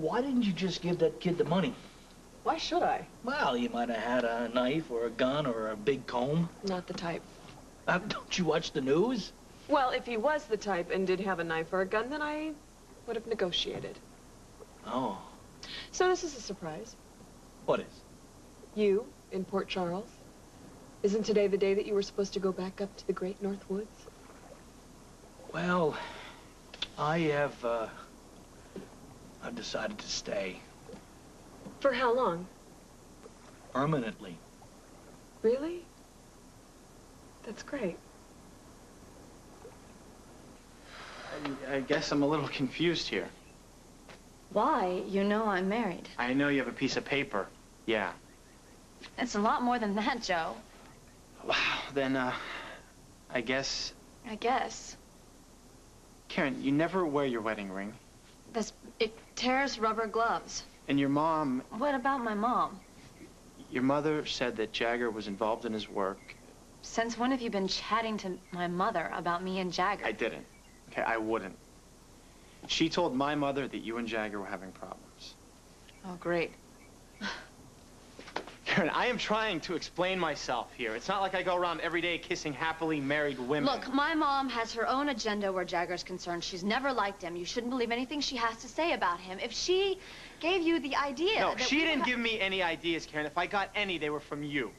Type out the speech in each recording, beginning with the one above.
Why didn't you just give that kid the money? Why should I? Well, you might have had a knife or a gun or a big comb. Not the type. Don't you watch the news? Well, if he was the type and did have a knife or a gun, then I would have negotiated. Oh. So this is a surprise. What is? You in Port Charles. Isn't today the day that you were supposed to go back up to the Great North Woods? Well, I've decided to stay. For how long? Permanently. Really? That's great. I guess I'm a little confused here. Why? You know I'm married. I know you have a piece of paper. Yeah. It's a lot more than that, Joe. Wow, then, I guess... I guess. Karen, you never wear your wedding ring. It tears rubber gloves. And your mom... What about my mom? Your mother said that Jagger was involved in his work. Since when have you been chatting to my mother about me and Jagger? I didn't. Okay, I wouldn't. She told my mother that you and Jagger were having problems. Oh, great. Karen, I am trying to explain myself here. It's not like I go around every day kissing happily married women. Look, my mom has her own agenda where Jagger's concerned. She's never liked him. You shouldn't believe anything she has to say about him. If she gave you the idea... No, she didn't give me any ideas, Karen. If I got any, they were from you.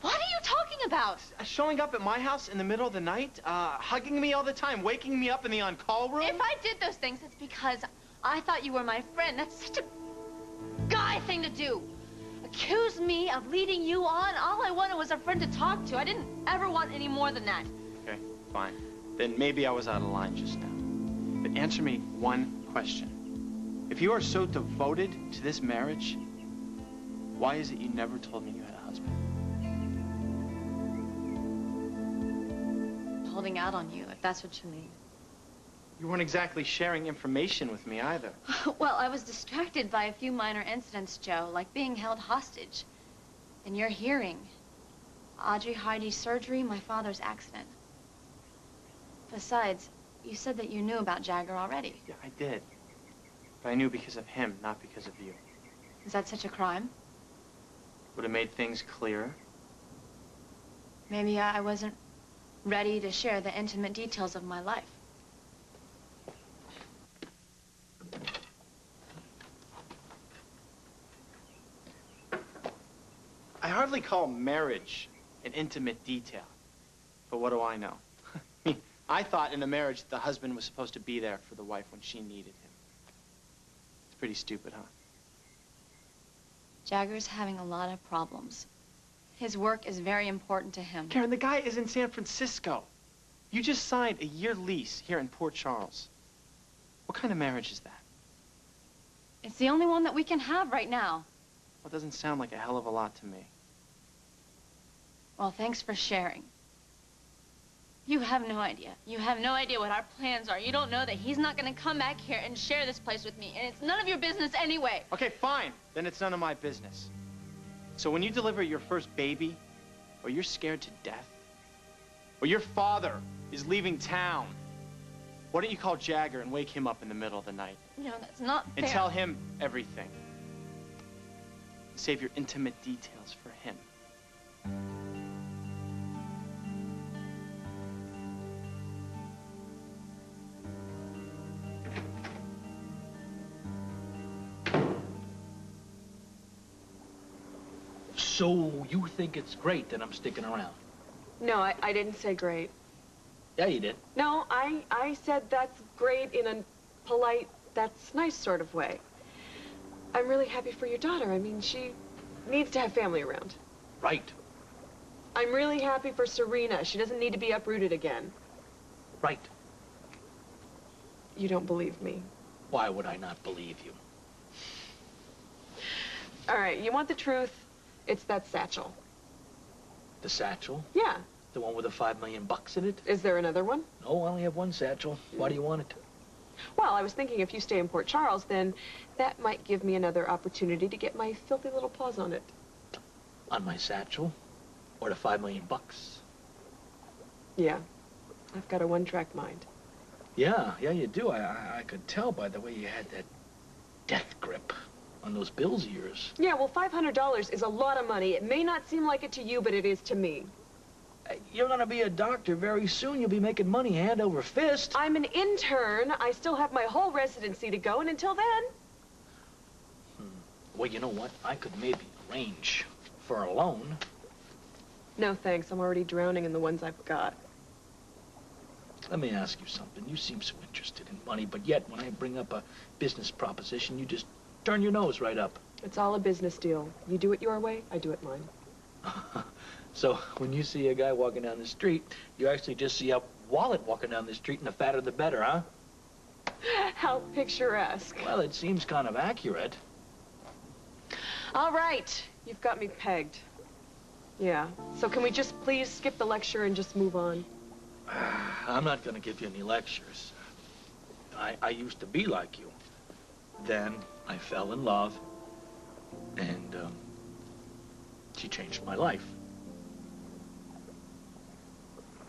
What are you talking about? Showing up at my house in the middle of the night, hugging me all the time, waking me up in the on-call room. If I did those things, it's because I thought you were my friend. That's such a guy thing to do. Accuse me of leading you on. All I wanted was a friend to talk to. I didn't ever want any more than that. Okay, fine. Then maybe I was out of line just now. But answer me one question. If you are so devoted to this marriage, why is it you never told me you had a husband? Holding out on you, if that's what you mean. You weren't exactly sharing information with me either. Well, I was distracted by a few minor incidents, Joe, like being held hostage. In your hearing, Audrey Heidi's surgery, my father's accident. Besides, you said that you knew about Jagger already. Yeah, I did. But I knew because of him, not because of you. Is that such a crime? Would have made things clearer. Maybe I wasn't ready to share the intimate details of my life. I hardly call marriage an intimate detail. But what do I know? I mean, I thought in a marriage the husband was supposed to be there for the wife when she needed him. It's pretty stupid, huh? Jagger's having a lot of problems. His work is very important to him. Karen, the guy is in San Francisco. You just signed a year lease here in Port Charles. What kind of marriage is that? It's the only one that we can have right now. Well, it doesn't sound like a hell of a lot to me. Well, thanks for sharing. You have no idea. You have no idea what our plans are. You don't know that he's not going to come back here and share this place with me, and it's none of your business anyway. Okay, fine. Then it's none of my business. So when you deliver your first baby, or you're scared to death, or your father is leaving town, why don't you call Jagger and wake him up in the middle of the night? No, that's not fair. And tell him everything. Save your intimate details for him. So you think it's great that I'm sticking around? No, I didn't say great. Yeah, you did. No, I said that's great in a polite, that's nice sort of way. I'm really happy for your daughter. I mean, she needs to have family around. Right. I'm really happy for Serena. She doesn't need to be uprooted again. Right. You don't believe me. Why would I not believe you? All right, you want the truth? It's that satchel. The satchel? Yeah. The one with the $5 million in it? Is there another one? No, I only have one satchel. Why do you want it? Well, I was thinking if you stay in Port Charles, then that might give me another opportunity to get my filthy little paws on it. On my satchel? Or the $5 million? Yeah. I've got a one-track mind. Yeah, you do. I could tell by the way you had that death grip on those bills of yours. Yeah, well, $500 is a lot of money. It may not seem like it to you, but it is to me. You're gonna be a doctor very soon. You'll be making money hand over fist. I'm an intern. I still have my whole residency to go, and until then... Well, you know what? I could maybe arrange for a loan. No, thanks. I'm already drowning in the ones I've got. Let me ask you something. You seem so interested in money, but yet when I bring up a business proposition, you just turn your nose right up. It's all a business deal. You do it your way, I do it mine. So when you see a guy walking down the street, you actually just see a wallet walking down the street, and the fatter the better, huh? How picturesque. Well, it seems kind of accurate. All right, you've got me pegged. Yeah, so can we just please skip the lecture and just move on? I'm not going to give you any lectures. I used to be like you. Then I fell in love, and she changed my life.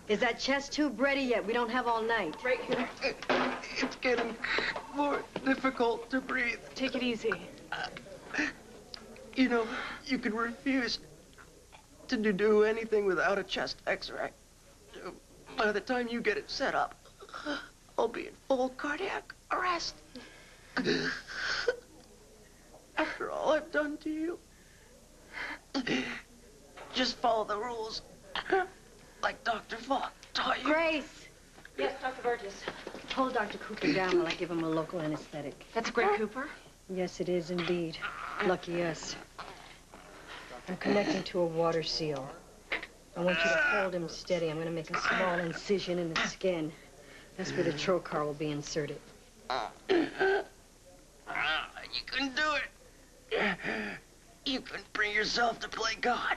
Is that chest tube ready yet? We don't have all night. Right here. It's getting more difficult to breathe. Take it easy. You know, you can refuse to do anything without a chest x-ray. By the time you get it set up, I'll be in full cardiac arrest. After all I've done to you. Just follow the rules. Like Dr. Falk taught you. Grace! Yes, Dr. Burgess. Hold Dr. Cooper down while I give him a local anesthetic. That's Greg Cooper? Yes, it is indeed. Lucky us. I'm connecting to a water seal. I want you to hold him steady. I'm going to make a small incision in the skin. That's where the trocar will be inserted. You couldn't do it. You couldn't bring yourself to play God.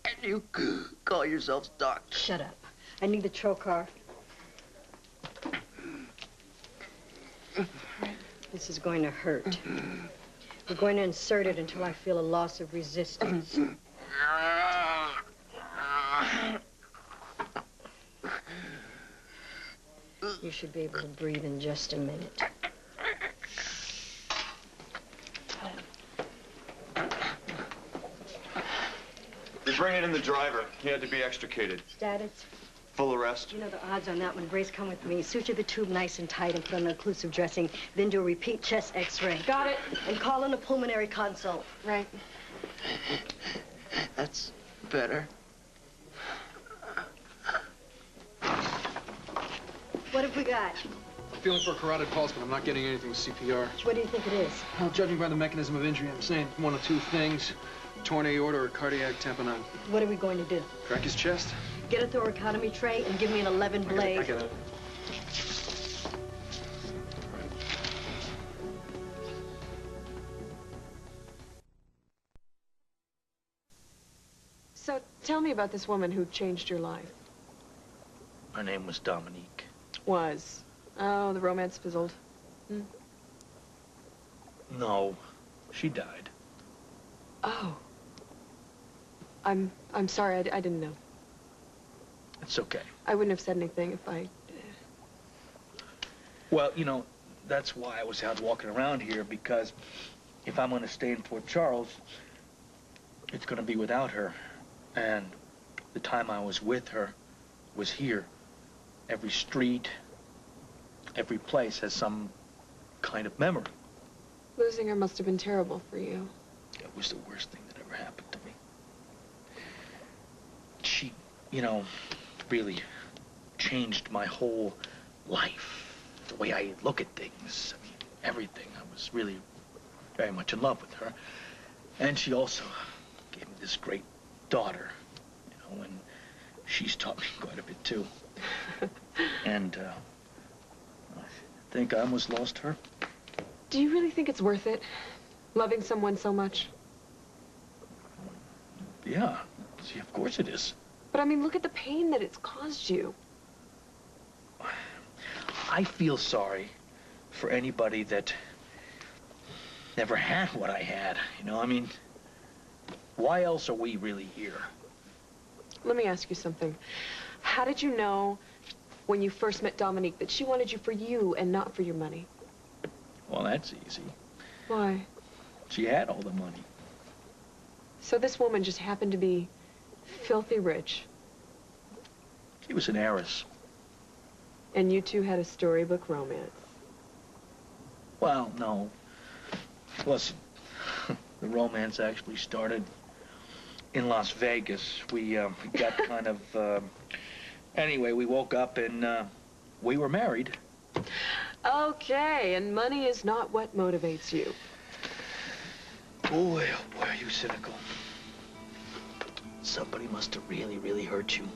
And you call yourselves doctor. Shut up. I need the trocar. This is going to hurt. We're going to insert it until I feel a loss of resistance. You should be able to breathe in just a minute. They're bringing in the driver. He had to be extricated. Status? Full arrest. You know the odds on that one. Grace, come with me. Suture the tube nice and tight and put on an occlusive dressing. Then do a repeat chest x-ray. Got it. And call in a pulmonary consult. Right. That's better. What have we got? Feeling for a carotid pulse, but I'm not getting anything with CPR. What do you think it is? Well, judging by the mechanism of injury, I'm saying one of two things. Torn aorta or cardiac tamponade. What are we going to do? Crack his chest? Get a thoracotomy tray and give me an 11 blade. I get it. So tell me about this woman who changed your life. Her name was Dominique. Was. Oh, the romance fizzled. Hmm. No, she died. Oh. I'm sorry, I didn't know. It's okay. I wouldn't have said anything if I... Well, you know, that's why I was out walking around here, because if I'm going to stay in Port Charles, it's going to be without her. And the time I was with her was here. Every street, every place has some kind of memory. Losing her must have been terrible for you. It was the worst thing that ever happened to me. She, you know, really changed my whole life. The way I look at things, I mean, everything. I was really very much in love with her. And she also gave me this great daughter, you know, and she's taught me quite a bit, too. And, I think I almost lost her. Do you really think it's worth it? Loving someone so much? Yeah, see, of course it is. But I mean, look at the pain that it's caused you. I feel sorry for anybody that never had what I had, you know? I mean, why else are we really here? Let me ask you something. How did you know when you first met Dominique that she wanted you for you and not for your money? Well, that's easy. Why? She had all the money. So this woman just happened to be filthy rich. She was an heiress. And you two had a storybook romance. Well, no. Listen, the romance actually started in Las Vegas. We got kind of... Anyway, we woke up and we were married. Okay, and money is not what motivates you. Boy, oh boy, are you cynical. Somebody must have really, really hurt you.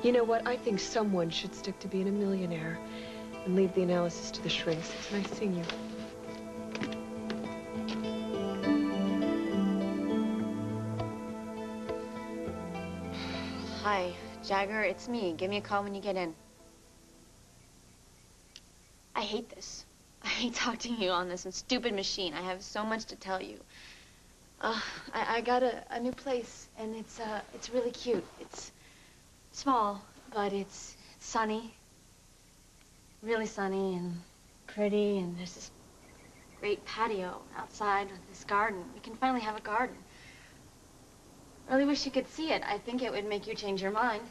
You know what? I think someone should stick to being a millionaire and leave the analysis to the shrinks. It's nice seeing you. Hi, Jagger, it's me. Give me a call when you get in. I hate this. I hate talking to you on this stupid machine. I have so much to tell you. I got a new place, and it's really cute. It's small, but it's sunny. Really sunny and pretty, and there's this great patio outside with this garden. We can finally have a garden. I really wish you could see it. I think it would make you change your mind.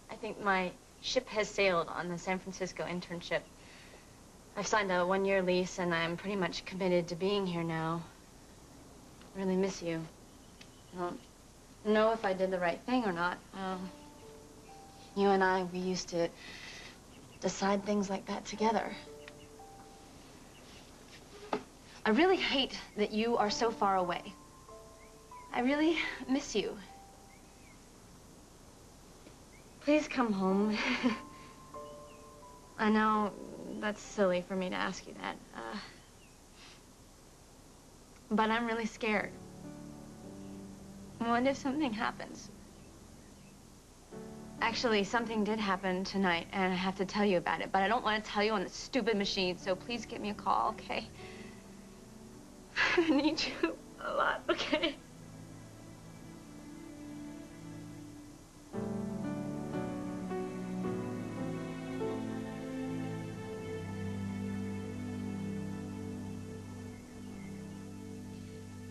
I think my ship has sailed on the San Francisco internship. I've signed a one-year lease, and I'm pretty much committed to being here now. I really miss you. I don't know if I did the right thing or not. You and I, we used to decide things like that together. I really hate that you are so far away. I really miss you. Please come home. I know that's silly for me to ask you that. But I'm really scared. What if something happens? Actually, something did happen tonight, and I have to tell you about it, but I don't want to tell you on the stupid machine, so please give me a call, okay? I need you a lot, okay?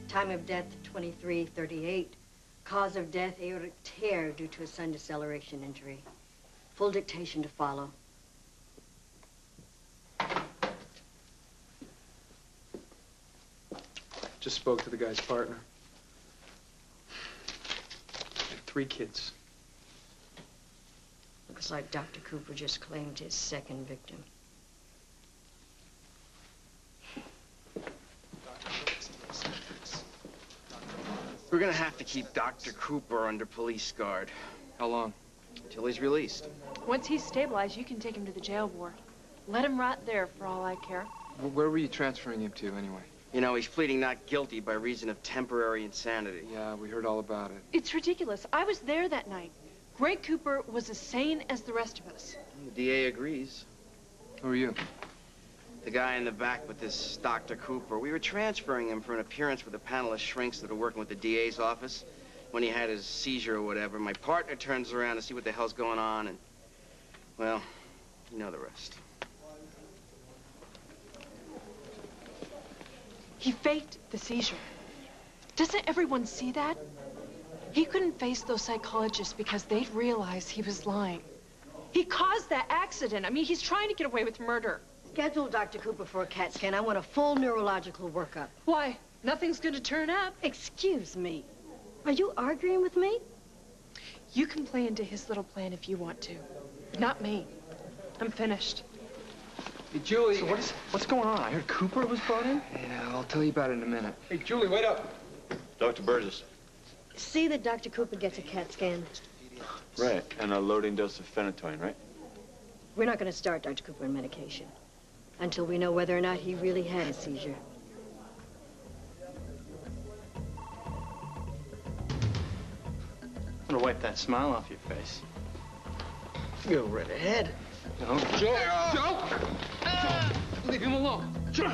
Time of death, 23:38. Cause of death, aortic tear due to a sun deceleration injury. Full dictation to follow. Just spoke to the guy's partner. They have 3 kids. Looks like Dr. Cooper just claimed his second victim. We're gonna have to keep Dr. Cooper under police guard. How long? Until he's released. Once he's stabilized, you can take him to the jail ward. Let him rot there for all I care. Where were you transferring him to, anyway? You know, he's pleading not guilty by reason of temporary insanity. Yeah, we heard all about it. It's ridiculous. I was there that night. Greg Cooper was as sane as the rest of us. The DA agrees. Who are you? The guy in the back with this Dr. Cooper, we were transferring him for an appearance with a panel of shrinks that are working with the DA's office. When he had his seizure or whatever, my partner turns around to see what the hell's going on, and, well, you know the rest. He faked the seizure. Doesn't everyone see that? He couldn't face those psychologists because they'd realize he was lying. He caused that accident. I mean, he's trying to get away with murder. Schedule Dr. Cooper for a CAT scan. I want a full neurological workup. Why? Nothing's going to turn up. Excuse me. Are you arguing with me? You can play into his little plan if you want to. Not me. I'm finished. Hey, Julie. So what's going on? I heard Cooper was brought in? Yeah, I'll tell you about it in a minute. Hey, Julie, wait up. Dr. Burgess. See that Dr. Cooper gets a CAT scan. Right, and a loading dose of phenytoin, right? We're not going to start Dr. Cooper on medication until we know whether or not he really had a seizure. I'm gonna wipe that smile off your face. Go right ahead. No. Joe! Joe! Leave him alone. Joe!